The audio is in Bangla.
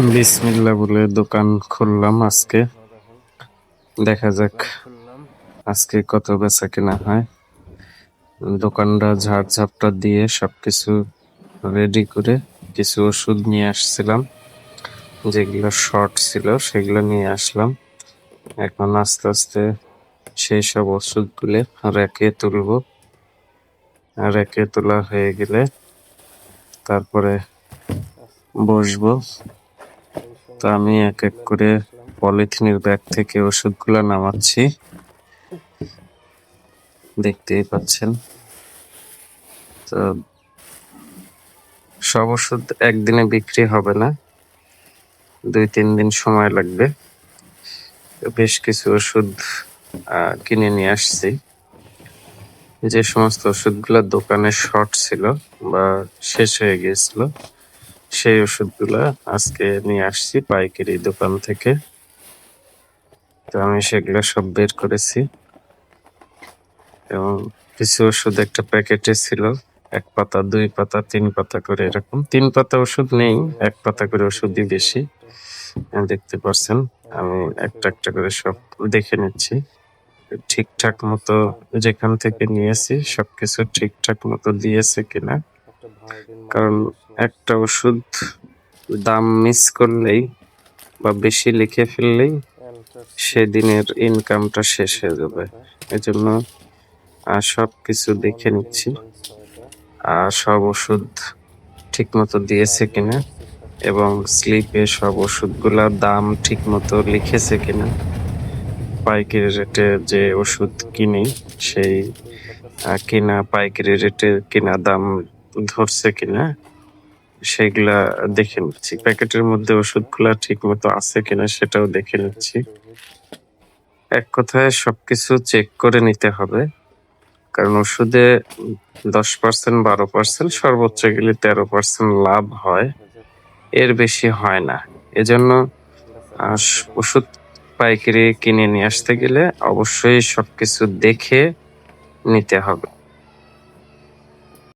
বিসমিল্লাহ বলে দোকান খুললাম আজকে। দেখা যাক আজকে কত বেচা কেনা হয়। দোকানটা ঝাড়ঝাপটা দিয়ে সবকিছু রেডি করে কিছু ওষুধ নিয়ে আসছিলাম, যেগুলো শর্ট ছিল সেগুলো নিয়ে আসলাম। এখন আস্তে আস্তে সেই সব ওষুধগুলো র্যাকে তুলবো। র্যাকে তোলা হয়ে গেলে তারপরে বসবো। তো আমি এক এক করে পলিথিনের ব্যাগ থেকে ওষুধগুলো নামাচ্ছি, দেখতেই পাচ্ছেন। তো সব ওষুধ একদিনে বিক্রি হবে না, 2-3 দিন সময় লাগবে। বেশ কিছু ওষুধ কিনে নিয়ে আসছি। যে সমস্ত ওষুধগুলো দোকানে শর্ট ছিল বা শেষ হয়ে গিয়েছিল, সেই ওষুধগুলা আজকে নিয়ে আসছি পাইকারি দোকান থেকে। তো আমি সেগুলো সব বের করেছি এবং কিছু ওষুধ একটা প্যাকেটে ছিল, 1 পাতা 2 পাতা 3 পাতা করে, এরকম 3 পাতা ওষুধ নেই, 1 পাতা করে ওষুধই বেশি। দেখতে পাচ্ছেন আমি একটা একটা করে সব দেখে নিচ্ছি ঠিকঠাক মতো, যেখান থেকে নিয়েছি সবকিছু ঠিকঠাক মতো দিয়েছে কিনা। কারণ একটা ওষুধ দাম মিস করলেই বা বেশি লিখে ফেললেই সেদিনের ইনকামটা শেষ হয়ে যাবে। এজন্য সবকিছু দেখে নিচ্ছি সব ওষুধ ঠিক মতো দিয়েছে কিনা এবং স্লিপে সব ওষুধগুলার দাম ঠিক মতো লিখেছে কিনা। পাইকারি রেটে যে ওষুধ কিনি সেই কিনা পাইকারি রেটে কিনা দাম ধরছে কিনা সেগুলা দেখে নিচ্ছি। প্যাকেটের মধ্যে ওষুধগুলা ঠিক মতো আছে কিনা সেটাও দেখে নিচ্ছি। এক কথায় সবকিছু চেক করে নিতে হবে, কারণ ওষুধে 10% 12% সর্বোচ্চ গেলে 13% লাভ হয়, এর বেশি হয় না। এজন্য ওষুধ পাইকারি কিনে নিয়ে আসতে গেলে অবশ্যই সবকিছু দেখে নিতে হবে।